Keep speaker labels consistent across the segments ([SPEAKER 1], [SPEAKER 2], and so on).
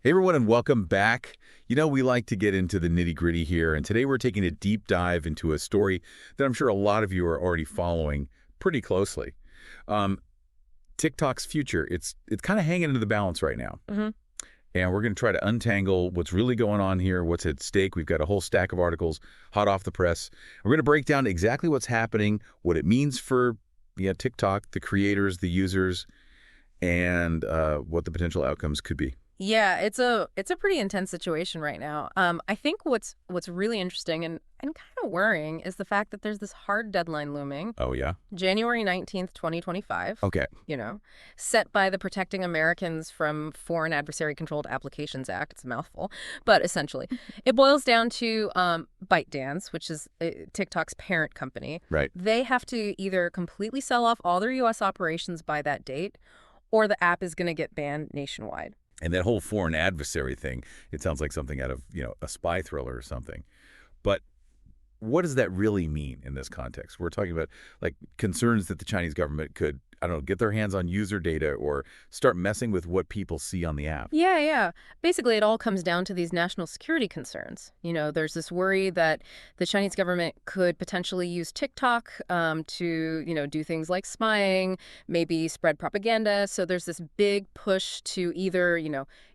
[SPEAKER 1] Hey everyone, and welcome back. We like to get into the nitty-gritty here, and today we're taking a deep dive into a story that I'm sure a lot of you are already following pretty closely. Um, TikTok's future, it's kind of hanging into the balance right now.
[SPEAKER 2] hmm
[SPEAKER 1] And we're going to try to untangle what's really going on here, what's at stake. We've got a whole stack of articles hot off the press. We're going to break down exactly what's happening, what it means for TikTok, the creators, the users, and what the potential outcomes could be.
[SPEAKER 2] Yeah, it's a pretty intense situation right now. I think what's really interesting and kind of worrying is the fact that there's this hard deadline looming,
[SPEAKER 1] Oh, yeah?
[SPEAKER 2] January 19th, 2025.
[SPEAKER 1] Okay.
[SPEAKER 2] You know, set by the Protecting Americans from Foreign Adversary Controlled Applications Act. It's a mouthful, but essentially, it boils down to ByteDance, which is TikTok's parent company.
[SPEAKER 1] Right.
[SPEAKER 2] They have to either completely sell off all their U.S. operations by that date, or the app is going to get banned nationwide.
[SPEAKER 1] And that whole foreign adversary thing, it sounds like something out of, a spy thriller or something. But what does that really mean in this context? We're talking about like concerns that the Chinese government could, I don't know, get their hands on user data or start messing with what people see on the app.
[SPEAKER 2] Yeah. Basically, it all comes down to these national security concerns. There's this worry that the Chinese government could potentially use TikTok to, do things like spying, maybe spread propaganda. So there's this big push to either,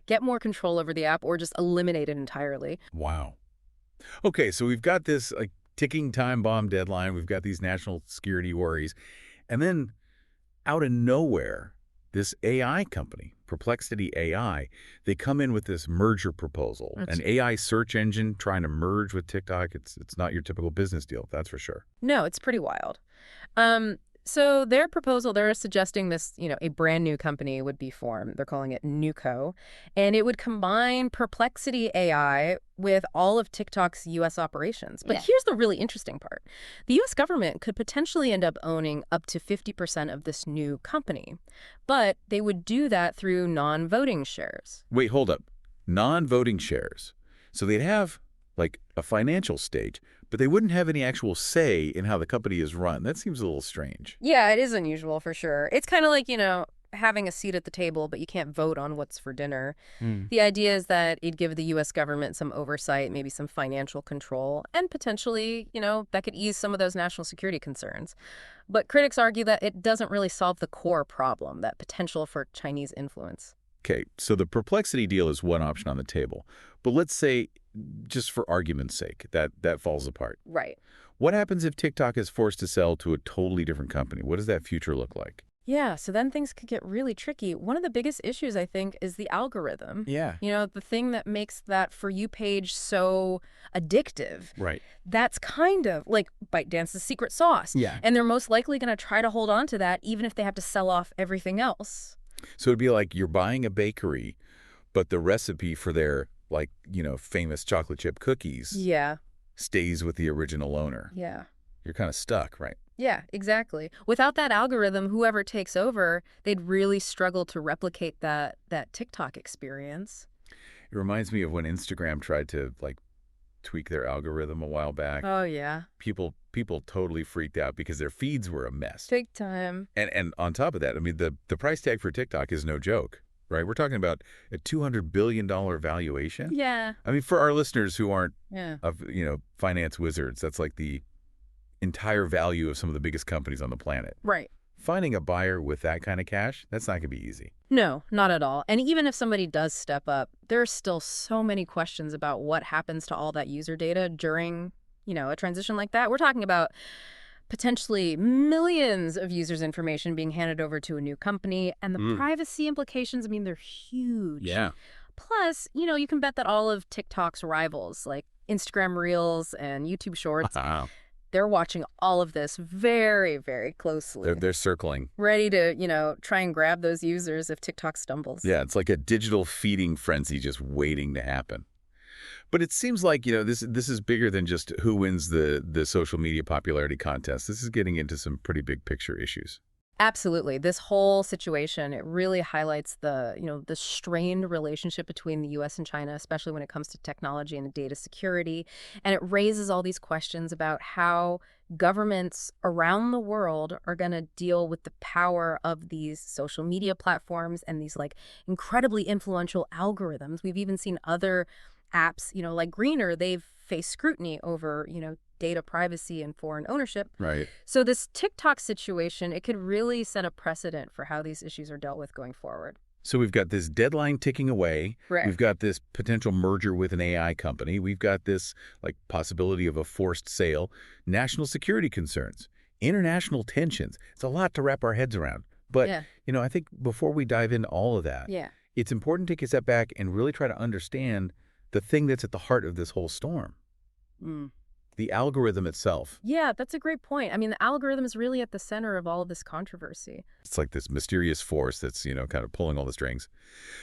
[SPEAKER 2] get more control over the app or just eliminate it entirely.
[SPEAKER 1] Wow. Okay, so we've got this like ticking time bomb deadline. We've got these national security worries. And then out of nowhere, this AI company, Perplexity AI, they come in with this merger proposal,
[SPEAKER 2] That's
[SPEAKER 1] an AI search engine trying to merge with TikTok. It's not your typical business deal, that's for sure.
[SPEAKER 2] No, it's pretty wild. So their proposal, they're suggesting this, a brand new company would be formed. They're calling it NewCo, and it would combine Perplexity AI with all of TikTok's U.S. operations. But here's the really interesting part. The U.S. government could potentially end up owning up to 50% of this new company, but they would do that through non-voting shares.
[SPEAKER 1] Wait, hold up. Non-voting shares. So they'd have like a financial stake, but they wouldn't have any actual say in how the company is run. That seems a little strange.
[SPEAKER 2] Yeah, it is unusual for sure. It's kind of like, having a seat at the table, but you can't vote on what's for dinner.
[SPEAKER 1] Hmm.
[SPEAKER 2] The idea is that it'd give the U.S. government some oversight, maybe some financial control, and potentially, that could ease some of those national security concerns. But critics argue that it doesn't really solve the core problem, that potential for Chinese influence.
[SPEAKER 1] Okay, so the Perplexity deal is one option on the table. But let's say, just for argument's sake, that falls apart.
[SPEAKER 2] Right.
[SPEAKER 1] What happens if TikTok is forced to sell to a totally different company? What does that future look like?
[SPEAKER 2] Yeah, so then things could get really tricky. One of the biggest issues, I think, is the algorithm.
[SPEAKER 1] Yeah.
[SPEAKER 2] The thing that makes that For You page so addictive.
[SPEAKER 1] Right.
[SPEAKER 2] That's kind of like ByteDance's secret sauce.
[SPEAKER 1] Yeah.
[SPEAKER 2] And they're most likely going to try to hold on to that, even if they have to sell off everything else.
[SPEAKER 1] So it'd be like you're buying a bakery, but the recipe for their, like, famous chocolate chip cookies
[SPEAKER 2] Yeah,
[SPEAKER 1] stays with the original owner.
[SPEAKER 2] yeah.
[SPEAKER 1] You're kind of stuck, right?
[SPEAKER 2] Yeah, exactly. Without that algorithm, whoever takes over, they'd really struggle to replicate that TikTok experience.
[SPEAKER 1] It reminds me of when Instagram tried to, like, tweak their algorithm a while back.
[SPEAKER 2] Oh, yeah.
[SPEAKER 1] People totally freaked out because their feeds were a mess.
[SPEAKER 2] Big time.
[SPEAKER 1] And on top of that, I mean, the price tag for TikTok is no joke, right? We're talking about a $200 billion valuation.
[SPEAKER 2] Yeah,
[SPEAKER 1] I mean, for our listeners who aren't
[SPEAKER 2] yeah.
[SPEAKER 1] finance wizards, that's like the entire value of some of the biggest companies on the planet.
[SPEAKER 2] Right.
[SPEAKER 1] Finding a buyer with that kind of cash, that's not going to be easy.
[SPEAKER 2] No, not at all. And even if somebody does step up, there are still so many questions about what happens to all that user data during, a transition like that. We're talking about potentially millions of users' information being handed over to a new company, and the privacy implications, I mean, they're huge.
[SPEAKER 1] Yeah.
[SPEAKER 2] Plus, you can bet that all of TikTok's rivals, like Instagram Reels and YouTube Shorts,
[SPEAKER 1] Wow.
[SPEAKER 2] they're watching all of this very, very closely.
[SPEAKER 1] They're circling.
[SPEAKER 2] Ready to, try and grab those users if TikTok stumbles.
[SPEAKER 1] Yeah, it's like a digital feeding frenzy just waiting to happen. But it seems like, this is bigger than just who wins the social media popularity contest. This is getting into some pretty big picture issues.
[SPEAKER 2] Absolutely. This whole situation, it really highlights the strained relationship between the US and China, especially when it comes to technology and data security. And it raises all these questions about how governments around the world are going to deal with the power of these social media platforms and these like incredibly influential algorithms. We've even seen other apps, like Greener, they've faced scrutiny over, data privacy and foreign ownership.
[SPEAKER 1] Right.
[SPEAKER 2] So this TikTok situation, it could really set a precedent for how these issues are dealt with going forward.
[SPEAKER 1] So we've got this deadline ticking away.
[SPEAKER 2] Right.
[SPEAKER 1] We've got this potential merger with an AI company. We've got this like possibility of a forced sale, national security concerns, international tensions. It's a lot to wrap our heads around. But,
[SPEAKER 2] Yeah.
[SPEAKER 1] I think before we dive into all of that,
[SPEAKER 2] Yeah.
[SPEAKER 1] it's important to take a step back and really try to understand the thing that's at the heart of this whole storm,
[SPEAKER 2] Mm.
[SPEAKER 1] the algorithm itself.
[SPEAKER 2] Yeah, that's a great point. I mean, the algorithm is really at the center of all of this controversy.
[SPEAKER 1] It's like this mysterious force that's, kind of pulling all the strings.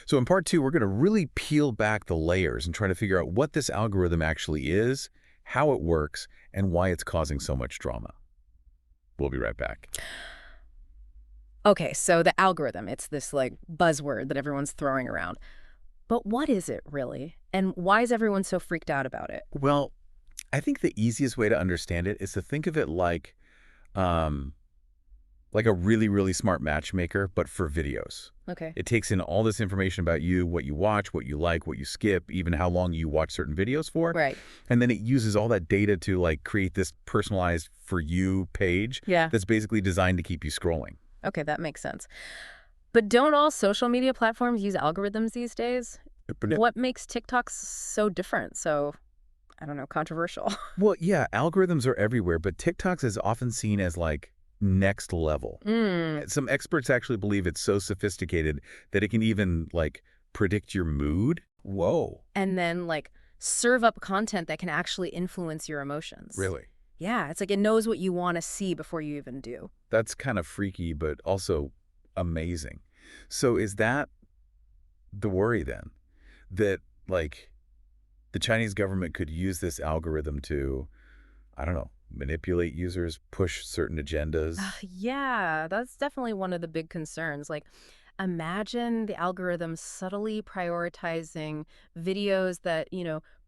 [SPEAKER 1] So in part 2, we're going to really peel back the layers and try to figure out what this algorithm actually is, how it works, and why it's causing so much drama. We'll be right back.
[SPEAKER 2] Okay, so the algorithm, it's this like buzzword that everyone's throwing around. But what is it really? And why is everyone so freaked out about it?
[SPEAKER 1] Well, I think the easiest way to understand it is to think of it like a really, really smart matchmaker, but for videos.
[SPEAKER 2] Okay.
[SPEAKER 1] It takes in all this information about you, what you watch, what you like, what you skip, even how long you watch certain videos for.
[SPEAKER 2] Right.
[SPEAKER 1] And then it uses all that data to like create this personalized for you page
[SPEAKER 2] Yeah.
[SPEAKER 1] that's basically designed to keep you scrolling.
[SPEAKER 2] Okay, that makes sense. But don't all social media platforms use algorithms these days? What makes TikTok so different? So, I don't know, controversial.
[SPEAKER 1] Well, yeah, algorithms are everywhere, but TikTok's is often seen as like next level. Some experts actually believe it's so sophisticated that it can even like predict your mood. Whoa.
[SPEAKER 2] And then like serve up content that can actually influence your emotions.
[SPEAKER 1] Really?
[SPEAKER 2] Yeah, it's like it knows what you want to see before you even do.
[SPEAKER 1] That's kind of freaky, but also amazing. So is that the worry then? That like the Chinese government could use this algorithm to, I don't know, manipulate users, push certain agendas?
[SPEAKER 2] Yeah, that's definitely one of the big concerns. Like, imagine the algorithm subtly prioritizing videos that,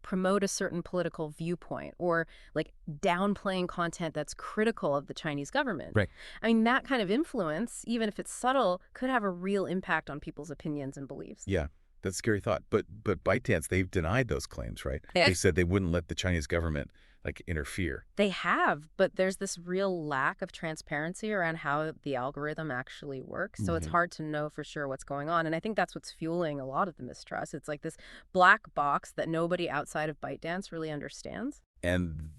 [SPEAKER 2] promote a certain political viewpoint or like downplaying content that's critical of the Chinese government.
[SPEAKER 1] Right.
[SPEAKER 2] I mean, that kind of influence, even if it's subtle, could have a real impact on people's opinions and beliefs.
[SPEAKER 1] Yeah, that's a scary thought. But ByteDance, they've denied those claims, right?
[SPEAKER 2] Yeah.
[SPEAKER 1] They said they wouldn't let the Chinese government like interfere.
[SPEAKER 2] They have, but there's this real lack of transparency around how the algorithm actually works. So it's hard to know for sure what's going on. And I think that's what's fueling a lot of the mistrust. It's like this black box that nobody outside of ByteDance really understands.
[SPEAKER 1] And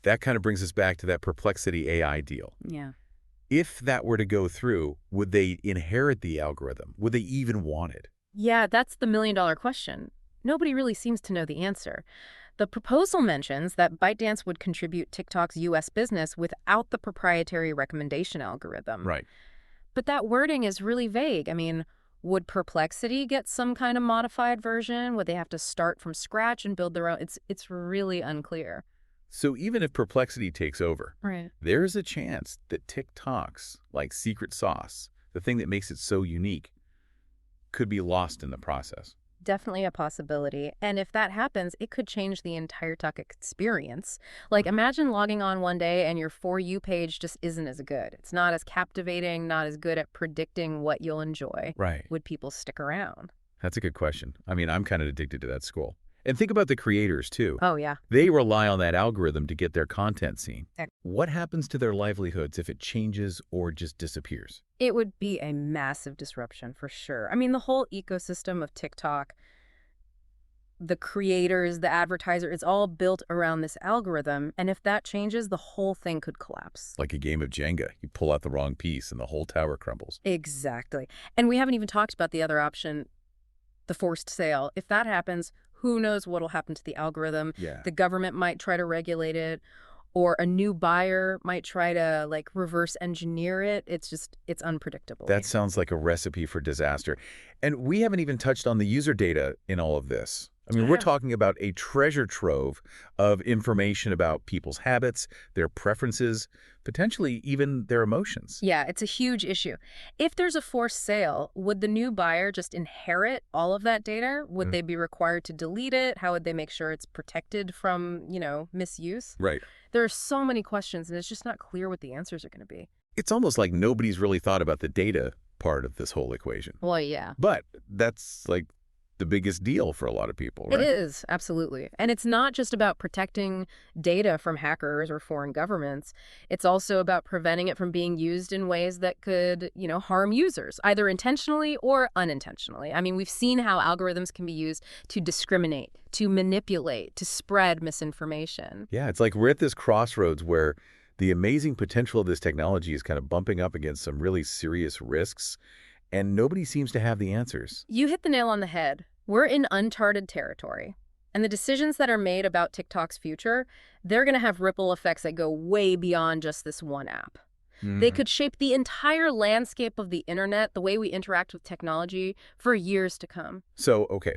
[SPEAKER 1] that kind of brings us back to that Perplexity AI deal.
[SPEAKER 2] Yeah.
[SPEAKER 1] If that were to go through, would they inherit the algorithm? Would they even want it?
[SPEAKER 2] Yeah, that's the million-dollar question. Nobody really seems to know the answer. The proposal mentions that ByteDance would contribute TikTok's U.S. business without the proprietary recommendation algorithm.
[SPEAKER 1] Right.
[SPEAKER 2] But that wording is really vague. I mean, would Perplexity get some kind of modified version? Would they have to start from scratch and build their own? It's really unclear.
[SPEAKER 1] So even if Perplexity takes over,
[SPEAKER 2] Right.
[SPEAKER 1] there's a chance that TikTok's like secret sauce, the thing that makes it so unique, could be lost in the process.
[SPEAKER 2] Definitely a possibility. And if that happens, it could change the entire Tuck experience. Like, imagine logging on one day and your For You page just isn't as good. It's not as captivating, not as good at predicting what you'll enjoy.
[SPEAKER 1] Right.
[SPEAKER 2] Would people stick around?
[SPEAKER 1] That's a good question. I mean, I'm kind of addicted to that scroll. And think about the creators, too.
[SPEAKER 2] Oh, yeah.
[SPEAKER 1] They rely on that algorithm to get their content seen.
[SPEAKER 2] Ex-
[SPEAKER 1] What happens to their livelihoods if it changes or just disappears?
[SPEAKER 2] It would be a massive disruption for sure. I mean, the whole ecosystem of TikTok, the creators, the advertiser, it's all built around this algorithm. And if that changes, the whole thing could collapse.
[SPEAKER 1] Like a game of Jenga. You pull out the wrong piece and the whole tower crumbles.
[SPEAKER 2] Exactly. And we haven't even talked about the other option, the forced sale. If that happens, who knows what'll happen to the algorithm?
[SPEAKER 1] Yeah.
[SPEAKER 2] The government might try to regulate it, or a new buyer might try to like reverse engineer it. It's unpredictable.
[SPEAKER 1] That sounds like a recipe for disaster. And we haven't even touched on the user data in all of this. I mean, we're talking about a treasure trove of information about people's habits, their preferences, potentially even their emotions.
[SPEAKER 2] Yeah, it's a huge issue. If there's a forced sale, would the new buyer just inherit all of that data? Would they be required to delete it? How would they make sure it's protected from, misuse?
[SPEAKER 1] Right.
[SPEAKER 2] There are so many questions, and it's just not clear what the answers are going to be.
[SPEAKER 1] It's almost like nobody's really thought about the data part of this whole equation.
[SPEAKER 2] Well, yeah.
[SPEAKER 1] But that's like the biggest deal for a lot of people, right?
[SPEAKER 2] It is, absolutely. And it's not just about protecting data from hackers or foreign governments. It's also about preventing it from being used in ways that could, harm users, either intentionally or unintentionally. I mean, we've seen how algorithms can be used to discriminate, to manipulate, to spread misinformation.
[SPEAKER 1] Yeah, it's like we're at this crossroads where the amazing potential of this technology is kind of bumping up against some really serious risks, and nobody seems to have the answers.
[SPEAKER 2] You hit the nail on the head. We're in uncharted territory. And the decisions that are made about TikTok's future, they're going to have ripple effects that go way beyond just this one app. They could shape the entire landscape of the internet, the way we interact with technology, for years to come.
[SPEAKER 1] So, okay,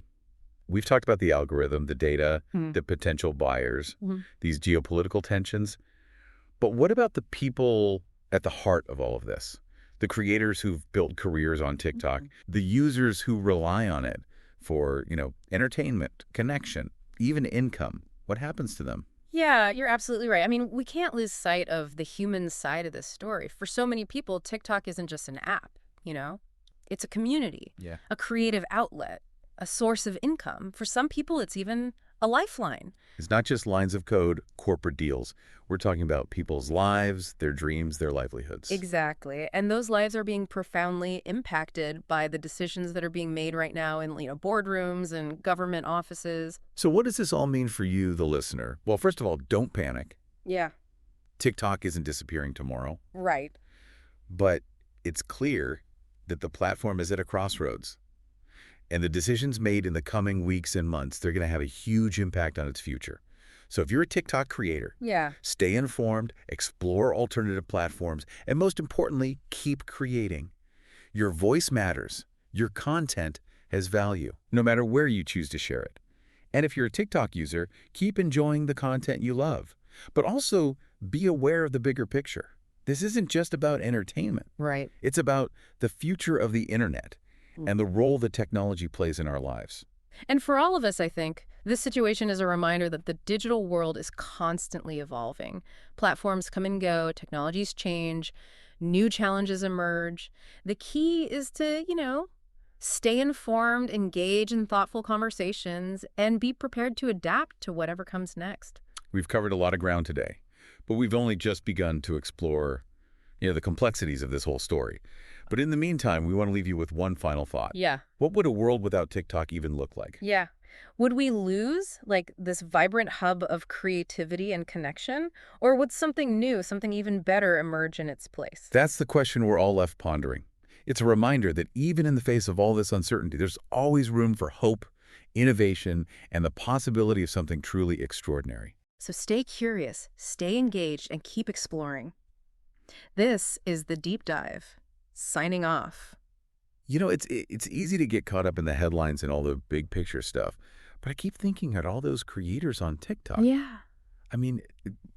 [SPEAKER 1] we've talked about the algorithm, the data, the potential buyers, these geopolitical tensions. But what about the people at the heart of all of this? The creators who've built careers on TikTok, the users who rely on it for, entertainment, connection, even income. What happens to them?
[SPEAKER 2] Yeah, you're absolutely right. I mean, we can't lose sight of the human side of this story. For so many people, TikTok isn't just an app, It's a community, a creative outlet, a source of income. For some people, it's even a lifeline.
[SPEAKER 1] It's not just lines of code, corporate deals. We're talking about people's lives, their dreams, their livelihoods.
[SPEAKER 2] Exactly. And those lives are being profoundly impacted by the decisions that are being made right now in, boardrooms and government offices.
[SPEAKER 1] So what does this all mean for you, the listener? Well, first of all, don't panic.
[SPEAKER 2] Yeah.
[SPEAKER 1] TikTok isn't disappearing tomorrow.
[SPEAKER 2] Right.
[SPEAKER 1] But it's clear that the platform is at a crossroads. And the decisions made in the coming weeks and months, they're going to have a huge impact on its future. So if you're a TikTok creator, stay informed, explore alternative platforms, and most importantly, keep creating. Your voice matters. Your content has value, no matter where you choose to share it. And if you're a TikTok user, keep enjoying the content you love. But also be aware of the bigger picture. This isn't just about entertainment.
[SPEAKER 2] Right.
[SPEAKER 1] It's about the future of the internet and the role that technology plays in our lives.
[SPEAKER 2] And for all of us, I think, this situation is a reminder that the digital world is constantly evolving. Platforms come and go, technologies change, new challenges emerge. The key is to, stay informed, engage in thoughtful conversations, and be prepared to adapt to whatever comes next.
[SPEAKER 1] We've covered a lot of ground today, but we've only just begun to explore, the complexities of this whole story. But in the meantime, we want to leave you with one final thought.
[SPEAKER 2] Yeah.
[SPEAKER 1] What would a world without TikTok even look like?
[SPEAKER 2] Yeah. Would we lose, this vibrant hub of creativity and connection? Or would something new, something even better emerge in its place?
[SPEAKER 1] That's the question we're all left pondering. It's a reminder that even in the face of all this uncertainty, there's always room for hope, innovation, and the possibility of something truly extraordinary.
[SPEAKER 2] So stay curious, stay engaged, and keep exploring. This is The Deep Dive. Signing off.
[SPEAKER 1] It's easy to get caught up in the headlines and all the big picture stuff, but I keep thinking at all those creators on TikTok.
[SPEAKER 2] Yeah.
[SPEAKER 1] I mean,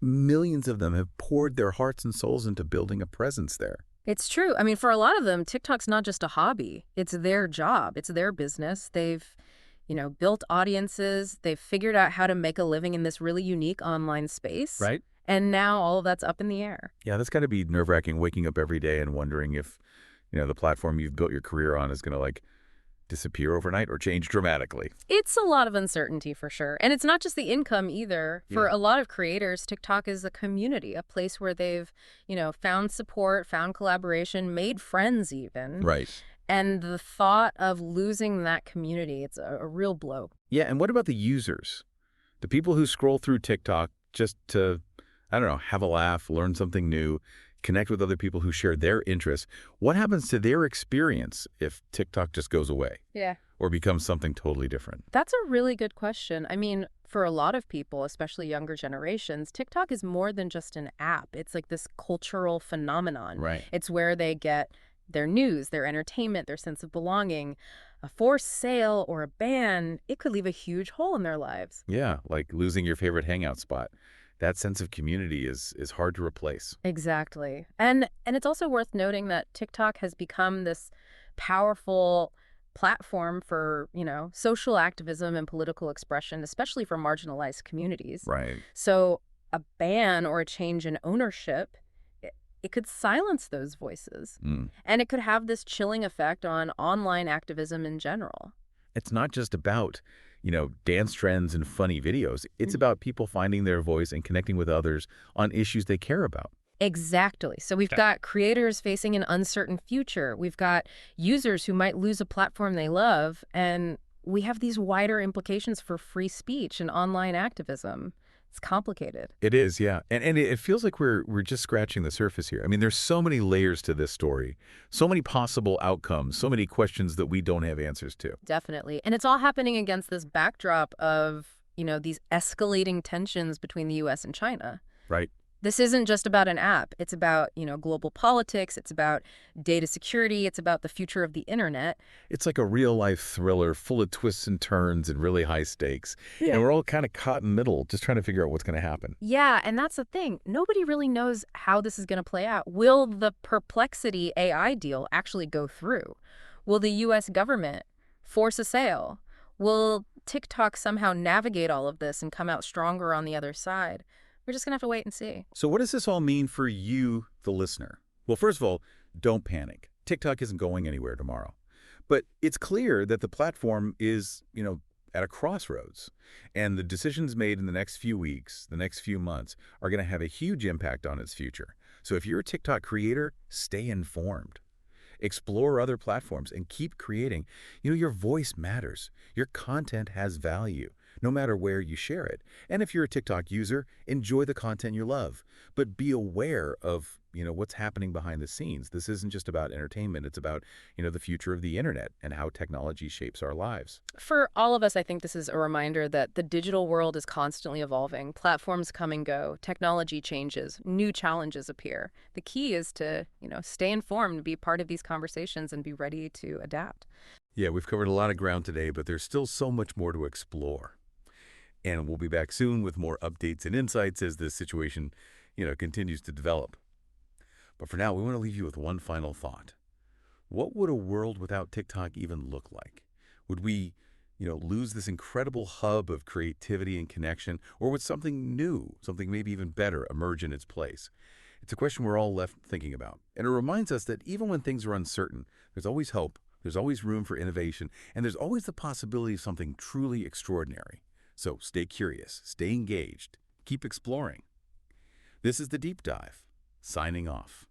[SPEAKER 1] millions of them have poured their hearts and souls into building a presence there.
[SPEAKER 2] It's true. I mean, for a lot of them, TikTok's not just a hobby. It's their job. It's their business. They've, built audiences. They've figured out how to make a living in this really unique online space.
[SPEAKER 1] Right.
[SPEAKER 2] And now all of that's up in the air.
[SPEAKER 1] Yeah, that's got to be nerve-wracking, waking up every day and wondering if, the platform you've built your career on is going to, disappear overnight or change dramatically.
[SPEAKER 2] It's a lot of uncertainty for sure. And it's not just the income either. For a lot of creators, TikTok is a community, a place where they've, found support, found collaboration, made friends even.
[SPEAKER 1] Right.
[SPEAKER 2] And the thought of losing that community, it's a real blow.
[SPEAKER 1] Yeah, and what about the users? The people who scroll through TikTok just to, have a laugh, learn something new, connect with other people who share their interests. What happens to their experience if TikTok just goes away?
[SPEAKER 2] Yeah.
[SPEAKER 1] Or becomes something totally different?
[SPEAKER 2] That's a really good question. I mean, for a lot of people, especially younger generations, TikTok is more than just an app. It's like this cultural phenomenon.
[SPEAKER 1] Right.
[SPEAKER 2] It's where they get their news, their entertainment, their sense of belonging. A forced sale or a ban, it could leave a huge hole in their lives.
[SPEAKER 1] Yeah, like losing your favorite hangout spot. That sense of community is hard to replace.
[SPEAKER 2] Exactly. And it's also worth noting that TikTok has become this powerful platform for, social activism and political expression, especially for marginalized communities.
[SPEAKER 1] Right.
[SPEAKER 2] So a ban or a change in ownership, it could silence those voices.
[SPEAKER 1] Mm.
[SPEAKER 2] And it could have this chilling effect on online activism in general.
[SPEAKER 1] It's not just about, dance trends and funny videos. It's about people finding their voice and connecting with others on issues they care about.
[SPEAKER 2] Exactly. So we've got creators facing an uncertain future. We've got users who might lose a platform they love. And we have these wider implications for free speech and online activism. It's complicated.
[SPEAKER 1] It is, yeah. And it feels like we're just scratching the surface here. I mean, there's so many layers to this story, so many possible outcomes, so many questions that we don't have answers to.
[SPEAKER 2] Definitely. And it's all happening against this backdrop of, these escalating tensions between the U.S. and China.
[SPEAKER 1] Right.
[SPEAKER 2] This isn't just about an app. It's about, global politics. It's about data security. It's about the future of the internet.
[SPEAKER 1] It's like a real-life thriller full of twists and turns and really high stakes. Yeah. And we're all kind of caught in the middle, just trying to figure out what's going to happen.
[SPEAKER 2] Yeah, and that's the thing. Nobody really knows how this is going to play out. Will the Perplexity AI deal actually go through? Will the U.S. government force a sale? Will TikTok somehow navigate all of this and come out stronger on the other side? We're just going to have to wait and see.
[SPEAKER 1] So what does this all mean for you, the listener? Well, first of all, don't panic. TikTok isn't going anywhere tomorrow. But it's clear that the platform is, at a crossroads. And the decisions made in the next few weeks, the next few months, are going to have a huge impact on its future. So if you're a TikTok creator, stay informed. Explore other platforms and keep creating. Your voice matters. Your content has value, no matter where you share it. And if you're a TikTok user, enjoy the content you love. But be aware of, what's happening behind the scenes. This isn't just about entertainment. It's about, the future of the internet and how technology shapes our lives.
[SPEAKER 2] For all of us, I think this is a reminder that the digital world is constantly evolving. Platforms come and go. Technology changes. New challenges appear. The key is to, stay informed, be part of these conversations, and be ready to adapt.
[SPEAKER 1] Yeah, we've covered a lot of ground today, but there's still so much more to explore. And we'll be back soon with more updates and insights as this situation, continues to develop. But for now, we want to leave you with one final thought. What would a world without TikTok even look like? Would we, lose this incredible hub of creativity and connection, or would something new, something maybe even better, emerge in its place? It's a question we're all left thinking about. And it reminds us that even when things are uncertain, there's always hope, there's always room for innovation, and there's always the possibility of something truly extraordinary. So stay curious, stay engaged, keep exploring. This is The Deep Dive, signing off.